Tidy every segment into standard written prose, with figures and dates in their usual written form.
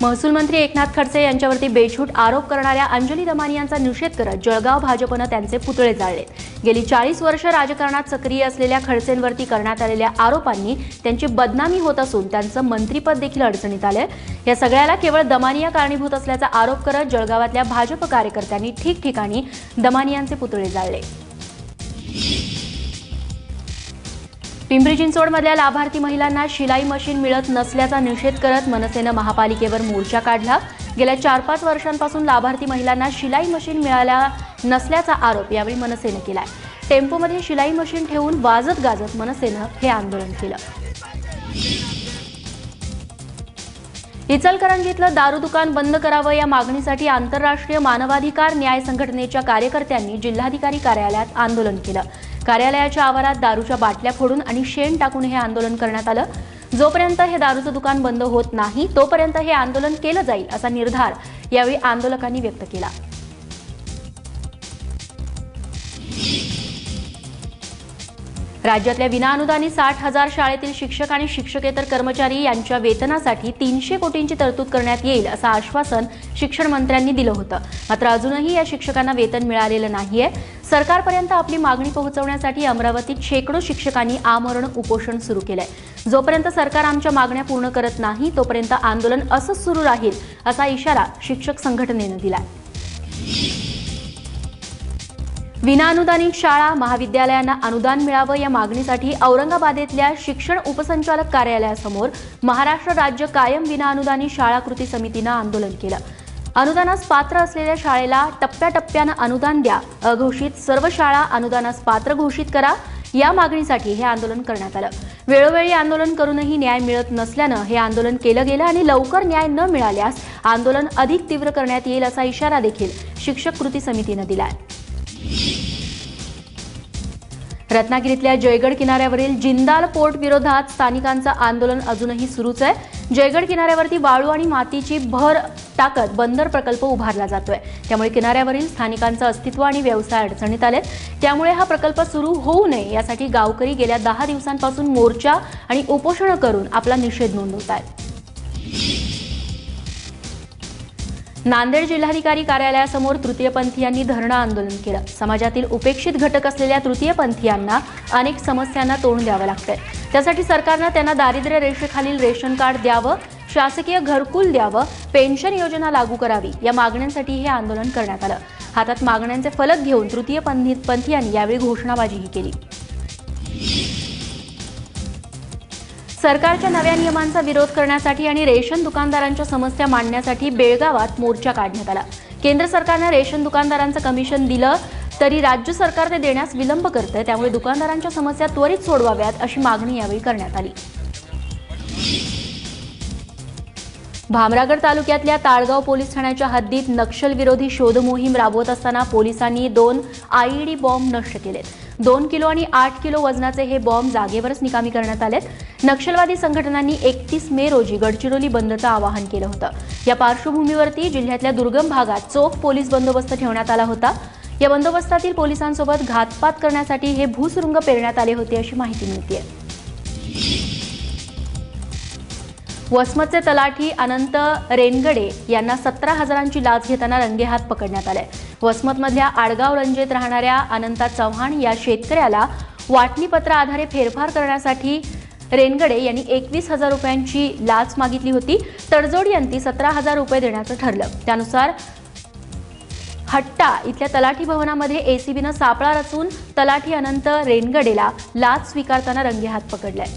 महसूल मंत्री एकनाथ खडसे यांच्यावरती बेछूट आरोप करणाऱ्या अंजली दमानी यांचा निषेध करत जळगाव भाजपने त्यांचे पुतळे जाळले। गेली 40 वर्ष राजकारणात सक्रिय असलेल्या खडसेंवरती करण्यात आलेल्या आरोपांनी त्यांची बदनामी होत असून त्यांचं मंत्रीपद देखील अडचणीत आले। या सगळ्याला केवळ दमानी कारणीभूत असल्याचा आरोप करत जळगावातल्या भाजप कार्यकर्त्यांनी ठिकठिकाणी दमानी यांचे पुतळे जाळले। पिंपरी चिंचवडमधल्या लाभार्थी महिलांना शिलाई मशीन मिळत नसल्याचा निषेध करत मनसेने महापालिकेवर मोर्चा काढला। गेल्या 4-5 वर्षांपासून लाभार्थी महिलांना शिलाई मशीन मिळाल्या नसल्याचा आरोप यावेळी मनसेने केलाय। टेम्पोमध्ये शिलाई मशीन ठेवून वाजत गाजत मनसेने हे आंदोलन केलं। इचलकरंजीतलं दारू दुकान बंद करावं या मागणीसाठी आंतरराष्ट्रीय मानवाधिकार न्याय संघटनेच्या कार्यकर्त्यांनी जिल्हाधिकारी कार्यालयात आंदोलन केलं। कार्यालयाच्या आवारात दारूच्या बाटल्या फोडून आणि शेण टाकून हे आंदोलन करण्यात आलं। जोपर्यंत हे दारूचं दुकान बंद होत नाही तोपर्यंत हे आंदोलन केलं जाईल असा निर्धार यावेळी आंदोलकांनी व्यक्त केला। राज्यातल्या विनाअनुदानित 60,000 शाळेतील शिक्षक आणि शिक्षकेतर कर्मचारी यांच्या वेतनासाठी 300 कोटींची तरतूद करण्यात येईल असं आश्वासन शिक्षण मंत्र्यांनी दिलं होतं। मात्र अजूनही या शिक्षकांना वेतन मिळालेलं नाहीये। सरकारपर्यंत आपली मागणी पोहोचवण्यासाठी अमरावतीत शेकडो शिक्षकांनी आमरण उपोषण सुरू केलंय। जोपर्यंत सरकार आमच्या मागण्या पूर्ण करत नाही तोपर्यंत आंदोलन असंच सुरू राहील असा इशारा शिक्षक संघटनेने दिलाय। विनाअनुदानित शाळा महाविद्यालयांना अनुदान मिळावं या मागणीसाठी औरंगाबादेतल्या शिक्षण उपसंचालक कार्यालयासमोर महाराष्ट्र राज्य कायम विनाअनुदानित शाळा कृती समितीनं आंदोलन केलं। अनुदानास पात्र असलेल्या शाळेला टप्प्याटप्प्यानं अनुदान द्या, अघोषित सर्व शाळा अनुदानास पात्र घोषित करा या मागणीसाठी हे आंदोलन करण्यात आलं। वेळोवेळी आंदोलन करूनही न्याय मिळत नसल्यानं हे आंदोलन केलं गेलं आणि लवकर न्याय न मिळाल्यास आंदोलन अधिक तीव्र करण्यात येईल असा इशारा देखील शिक्षक कृती समितीनं दिलाय। रत्नागिरीतल्या जयगड किनाऱ्यावरील जिंदाल पोर्ट विरोधात स्थानिकांचं आंदोलन अजूनही सुरूच आहे। जयगड किनाऱ्यावरती वाळू आणि मातीची भर टाकत बंदर प्रकल्प उभारला जातोय। त्यामुळे किनाऱ्यावरील स्थानिकांचं अस्तित्व आणि व्यवसाय अडचणीत आलेत। त्यामुळे हा प्रकल्प सुरू होऊ नये यासाठी गावकरी गेल्या 10 दिवसांपासून मोर्चा आणि उपोषण करून आपला निषेध नोंदवत आहेत। नांदेड जिल्हाधिकारी कार्यालयासमोर तृतीयपंथीयांनी धरणं आंदोलन केलं। समाजातील उपेक्षित घटक असलेल्या तृतीयपंथीयांना अनेक समस्यांना तोंड द्यावं लागतंय। त्यासाठी सरकारनं त्यांना दारिद्र्य रेषेखालील रेशन कार्ड द्यावं, शासकीय घरकुल द्यावं, पेन्शन योजना लागू करावी या मागण्यांसाठी हे आंदोलन करण्यात आलं। हातात मागण्यांचे फलक घेऊन तृतीयपंथीयांनी यावेळी घोषणाबाजीही केली। सरकारच्या नव्या नियमांचा विरोध करण्यासाठी आणि रेशन दुकानदारांच्या समस्या मांडण्यासाठी बेळगावात मोर्चा काढण्यात आला। केंद्र सरकारने रेशन दुकानदारांचं कमिशन दिलं तरी राज्य सरकार ते देण्यास विलंब करते, त्यामुळे दुकानदारांच्या समस्या त्वरित सोडवाव्यात अशी मागणी यावेळी करण्यात आली। भामरागड तालुक्यातल्या ताळगाव पोलीस ठाण्याच्या हद्दीत नक्षलविरोधी शोध मोहीम राबवत असताना पोलिसांनी 2 आयईडी बॉम्ब नष्ट केलेत। 2 किलो आणि 8 किलो वजनाचे हे बॉम्ब जागेवरच निकामी करण्यात आलेत। नक्षलवादी संघटनांनी 31 मे रोजी गडचिरोली बंदचं आवाहन केलं होतं। या पार्श्वभूमीवरती जिल्ह्यातल्या दुर्गम भागात चोख पोलीस बंदोबस्त ठेवण्यात आला होता। या बंदोबस्तातील पोलिसांसोबत घातपात करण्यासाठी हे भूसुरुंग पेरण्यात आले होते अशी माहिती मिळते। वसमतचे तलाठी अनंत रेनगडे यांना 17,000ची लाच घेताना रंगेहात पकडण्यात आले। वसमतमधल्या आडगाव रंजेत राहणाऱ्या अनंता चव्हाण या शेतकऱ्याला वाटणीपत्र आधारे फेरफार करण्यासाठी रेनगडे यांनी 21,000 रुपयांची लाच मागितली होती। तडजोडी अंती 17,000 रुपये देण्याचं ठरलं। त्यानुसार हट्टा इथल्या तलाठी भवनामध्ये एसीबीनं सापळा रचून तलाठी अनंत रेनगडेला लाच स्वीकारताना रंगेहात पकडलाय।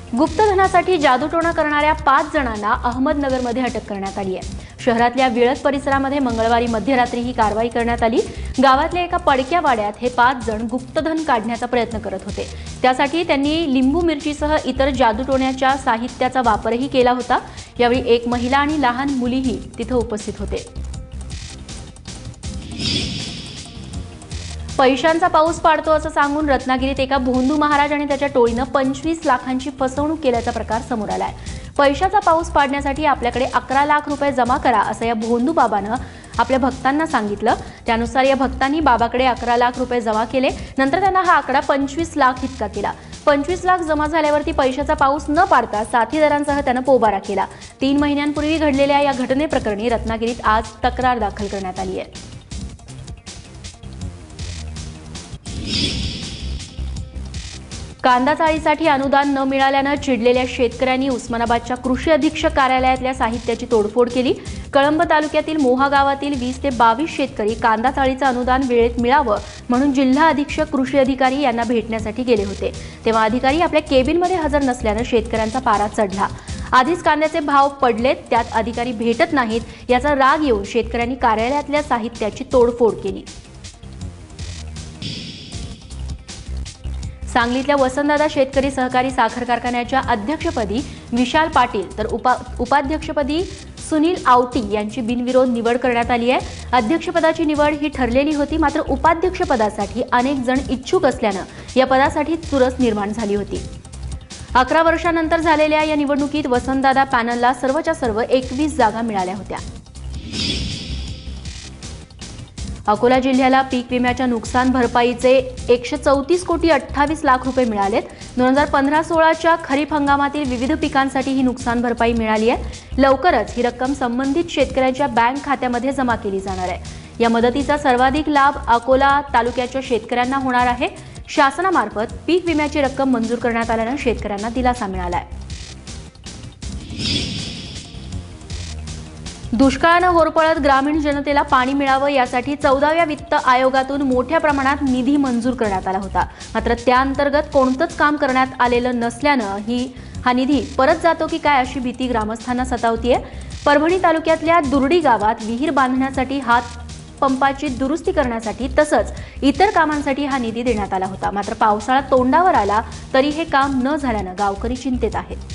गुप्तधनासाठी जादूटोणा करणाऱ्या 5 जणांना अहमदनगरमध्ये अटक करण्यात आली आहे। शहरातल्या विळत परिसरामध्ये मंगळवारी मध्यरात्री ही कारवाई करण्यात आली। गावातल्या एका पडक्या वाड्यात हे 5 जण गुप्तधन काढण्याचा प्रयत्न करत होते। त्यासाठी त्यांनी लिंबू मिरचीसह इतर जादूटोण्याच्या साहित्याचा वापरही केला होता। यावेळी एक महिला आणि लहान मुलीही तिथे उपस्थित होते। पैशांचा पाऊस पाडतो असं सांगून रत्नागिरीत एका भोंदू महाराज आणि त्याच्या टोळीनं 25 लाखांची फसवणूक केल्याचा प्रकार समोर आलाय। पैशाचा पाऊस पाडण्यासाठी आपल्याकडे 11 लाख रुपये जमा करा असं या भोंदू बाबानं आपल्या भक्तांना सांगितलं। त्यानुसार या भक्तांनी बाबाकडे 11 लाख रुपये जमा केले। नंतर त्यांना हा आकडा 25 लाख इतका केला। 25 लाख जमा झाल्यावरती पैशाचा पाऊस न पाडता साथीदारांसह त्यानं पोबारा केला। 3 महिन्यांपूर्वी घडलेल्या या घटनेप्रकरणी रत्नागिरीत आज तक्रार दाखल करण्यात आली आहे। कांदा चाळीसाठी अनुदान न मिळाल्यानं चिडलेल्या शेतकऱ्यांनी उस्मानाबादच्या कृषी अधीक्षक कार्यालयातल्या साहित्याची तोडफोड केली। कळंब तालुक्यातील मोहा गावातील 20 ते 22 शेतकरी कांदा चाळीचं अनुदान वेळेत मिळावं म्हणून जिल्हा अधीक्षक कृषी अधिकारी यांना भेटण्यासाठी गेले होते। तेव्हा अधिकारी आपल्या केबिनमध्ये हजर नसल्यानं शेतकऱ्यांचा पारा चढला। आधीच कांद्याचे भाव पडलेत, त्यात अधिकारी भेटत नाहीत, याचा राग येऊन शेतकऱ्यांनी कार्यालयातल्या साहित्याची तोडफोड केली। सांगलीतल्या वसंतदादा शेतकरी सहकारी साखर कारखान्याच्या अध्यक्षपदी विशाल पाटील तर उपाध्यक्षपदी सुनील आवटी यांची बिनविरोध निवड करण्यात आली आहे। अध्यक्षपदाची निवड ही ठरलेली होती, मात्र उपाध्यक्षपदासाठी अनेक जण इच्छुक असल्यानं या पदासाठी चुरस निर्माण झाली होती। 11 वर्षांनंतर झालेल्या या निवडणुकीत वसंतदादा पॅनलला सर्वच्या सर्व 21 जागा मिळाल्या होत्या। अकोला जिल्ह्याला पीक विम्याच्या नुकसान भरपाईचे 134 कोटी 28 लाख रुपये मिळालेत। 2015-16च्या खरीप हंगामातील विविध पिकांसाठी ही नुकसान भरपाई मिळाली आहे। लवकरच ही रक्कम संबंधित शेतकऱ्यांच्या बँक खात्यामध्ये जमा केली जाणार आहे। या मदतीचा सर्वाधिक लाभ अकोला तालुक्याच्या शेतकऱ्यांना होणार आहे। शासनामार्फत पीक विम्याची रक्कम मंजूर करण्यात आल्यानं शेतकऱ्यांना दिलासा मिळाला आहे। दुष्काळानं होरपळत ग्रामीण जनतेला पाणी मिळावं यासाठी 14व्या वित्त आयोगातून मोठ्या प्रमाणात निधी मंजूर करण्यात आला होता, मात्र त्याअंतर्गत कोणतंच काम करण्यात आलेलं नसल्यानं हा निधी परत जातो की काय अशी भीती ग्रामस्थांना सतावतीये। परभणी तालुक्यातल्या दुर्डी गावात विहीर बांधण्यासाठी, हात पंपाची दुरुस्ती करण्यासाठी तसंच इतर कामांसाठी हा निधी देण्यात आला होता, मात्र पावसाळा तोंडावर आला तरी हे काम न झाल्यानं गावकरी चिंतेत आहेत।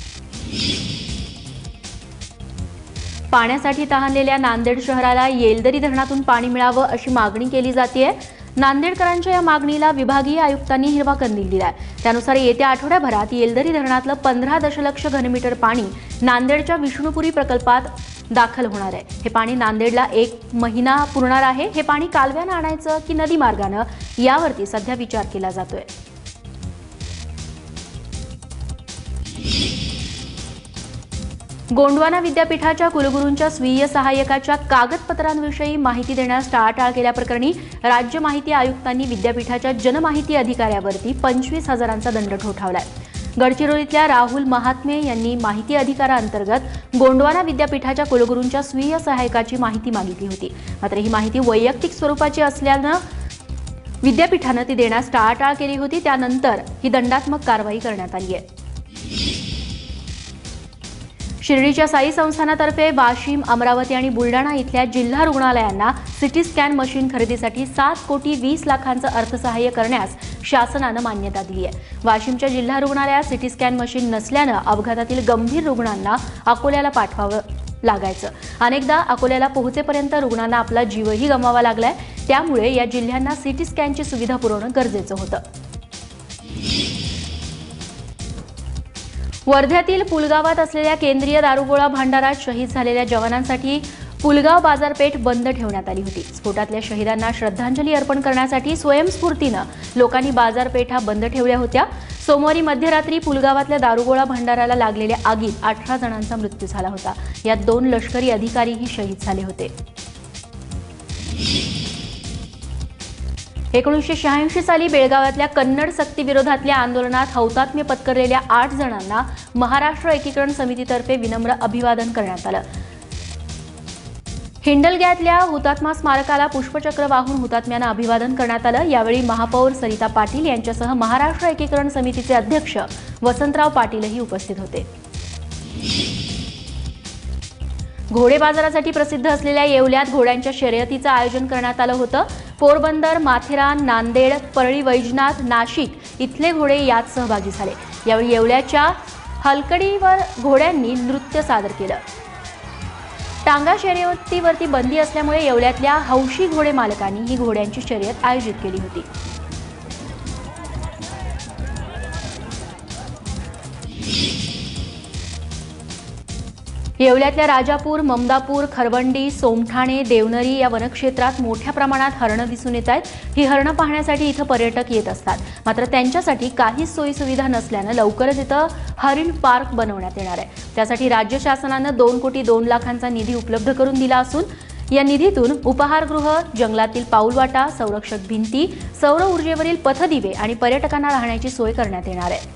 पाण्यासाठी तहानलेल्या नांदेड शहराला येलदरी धरणातून पाणी मिळावं अशी मागणी केली जाते। नांदेडकरांच्या या मागणीला विभागीय आयुक्तांनी हिरवा कंदील दिलाय। त्यानुसार येत्या आठवड्याभरात येलदरी धरणातलं 15 दशलक्ष घनमीटर पाणी नांदेडच्या विष्णुपुरी प्रकल्पात दाखल होणार आहे। हे पाणी नांदेडला 1 महिना पुरणार आहे। हे पाणी कालव्यानं आणायचं की नदी मार्गानं यावरती सध्या विचार केला जातोय। गोंडवाना विद्यापीठाच्या कुलगुरूंच्या स्वीय सहाय्यकाच्या कागदपत्रांविषयी माहिती देण्यास टाळाटाळ केल्याप्रकरणी राज्य माहिती आयुक्तांनी विद्यापीठाच्या जनमाहिती अधिकाऱ्यावरती 25,000चा दंड ठोठावलाय। गडचिरोलीतल्या राहुल महात्मे यांनी माहिती अधिकाराअंतर्गत गोंडवाना विद्यापीठाच्या कुलगुरूंच्या स्वीय सहाय्यकाची माहिती मागितली होती, मात्र ही माहिती वैयक्तिक स्वरूपाची असल्यानं विद्यापीठानं ती देण्यास टाळाटाळ केली होती। त्यानंतर ही दंडात्मक कारवाई करण्यात आली आहे। शिर्डीच्या साई संस्थानातर्फे वाशिम, अमरावती आणि बुलढाणा इथल्या जिल्हा रुग्णालयांना सिटी स्कॅन मशीन खरेदीसाठी 7 कोटी 20 लाखांचं अर्थसहाय्य करण्यास शासनानं मान्यता दिली आहे। वाशिमच्या जिल्हा रुग्णालयात सिटी स्कॅन मशीन नसल्यानं अपघातातील गंभीर रुग्णांना अकोल्याला पाठवावं लागायचं। अनेकदा अकोल्याला पोहोचेपर्यंत रुग्णांना आपला जीवही गमवावा लागलाय। त्यामुळे या जिल्ह्यांना सिटी स्कॅनची सुविधा पुरवणं गरजेचं होतं। वर्ध्यातील पुलगावात असलेल्या केंद्रीय दारुगोळा भांडारात शहीद झालेल्या जवानांसाठी पुलगाव बाजारपेठ बंद ठेवण्यात आली होती। स्फोटातल्या शहीदांना श्रद्धांजली अर्पण करण्यासाठी स्वयंस्फूर्तीनं लोकांनी बाजारपेठा बंद ठेवल्या होत्या। सोमवारी मध्यरात्री पुलगावातल्या दारुगोळा भांडाराला लागलेल्या आगीत 18 जणांचा मृत्यू झाला होता। यात 2 लष्करी अधिकारीही शहीद झाले होते। 1986 साली बेळगावातल्या कन्नड सक्ती विरोधातल्या आंदोलनात हौतात्म्य पत्करलेल्या 8 जणांना महाराष्ट्र एकीकरण समितीतर्फे विनम्र अभिवादन करण्यात आलं। हिंडलग्यातल्या हुतात्मा स्मारकाला पुष्पचक्र वाहून हुतात्म्यांना अभिवादन करण्यात आलं। यावेळी महापौर सरिता पाटील यांच्यासह महाराष्ट्र एकीकरण समितीचे अध्यक्ष वसंतराव पाटीलही उपस्थित होते। घोडे बाजारासाठी प्रसिद्ध असलेल्या येवल्यात घोड्यांच्या शर्यतीचं आयोजन करण्यात आलं होतं। पोरबंदर, माथेरान, नांदेड, परळी वैजनाथ, नाशिक इथले घोडे यात सहभागी झाले। यावेळी येवल्याच्या हलकडीवर घोड्यांनी नृत्य सादर केलं। टांगा शर्यतीवरती बंदी असल्यामुळे येवल्यातल्या हौशी घोडे मालकांनी ही घोड्यांची शर्यत आयोजित केली होती। येवल्यातल्या राजापूर, ममदापूर, खरवंडी, सोमठाणे, देवनरी या वनक्षेत्रात मोठ्या प्रमाणात हरणं दिसून येत आहेत। ही हरणं पाहण्यासाठी इथं पर्यटक येत असतात। मात्र त्यांच्यासाठी काहीच सोयीसुविधा नसल्यानं लवकरच इथं हरिण पार्क बनवण्यात येणार आहे. त्यासाठी राज्य शासनानं 2 कोटी 2 लाखांचा निधी उपलब्ध करून दिला असून या निधीतून उपहारगृह, जंगलातील पाऊलवाटा, संरक्षक भिंती, सौर ऊर्जेवरील पथदिवे आणि पर्यटकांना राहण्याची सोय करण्यात येणार आहे.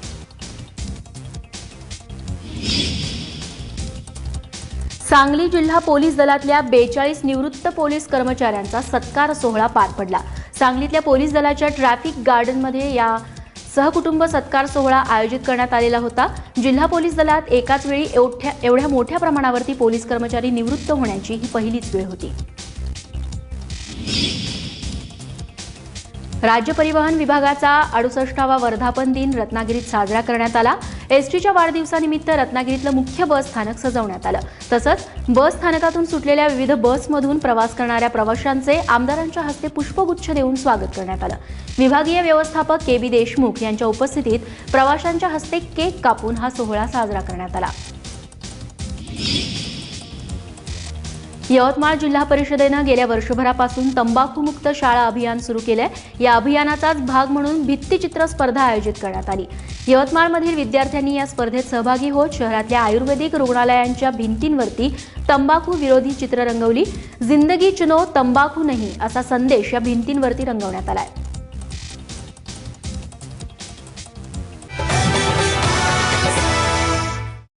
सांगली जिल्हा पोलीस दलातल्या 42 निवृत्त पोलीस कर्मचाऱ्यांचा सत्कार सोहळा पार पडला. सांगलीतल्या पोलीस दलाच्या ट्रॅफिक गार्डनमध्ये या सहकुटुंब सत्कार सोहळा आयोजित करण्यात आलेला होता. जिल्हा पोलीस दलात एकाच वेळी एवढ्या मोठ्या प्रमाणावरती पोलीस कर्मचारी निवृत्त होण्याची ही पहिलीच वेळ होती. राज्य परिवहन विभागाचा 68वा वर्धापन दिन रत्नागिरीत साजरा करण्यात आला. एसटीच्या वाढदिवसानिमित्त रत्नागिरीतलं मुख्य बस स्थानक सजवण्यात आलं. तसंच बस स्थानकातून सुटलेल्या विविध बसमधून प्रवास करणाऱ्या प्रवाशांचे आमदारांच्या हस्ते पुष्पगुच्छ देऊन स्वागत करण्यात आलं. विभागीय व्यवस्थापक के.बी. देशमुख यांच्या उपस्थितीत प्रवाशांच्या हस्ते केक कापून हा सोहळा साजरा करण्यात आला. यवतमाळ जिल्हा परिषदेनं गेल्या वर्षभरापासून तंबाखूमुक्त शाळा अभियान सुरू केलंय. या अभियानाचाच भाग म्हणून भित्तिचित्र स्पर्धा आयोजित करण्यात आली. यवतमाळमधील विद्यार्थ्यांनी या स्पर्धेत सहभागी होत शहरातल्या आयुर्वेदिक रुग्णालयांच्या भिंतींवरती तंबाखू विरोधी चित्र रंगवली. जिंदगी चुनो तंबाखू नहीं असा संदेश या भिंतींवरती रंगवण्यात आलाय.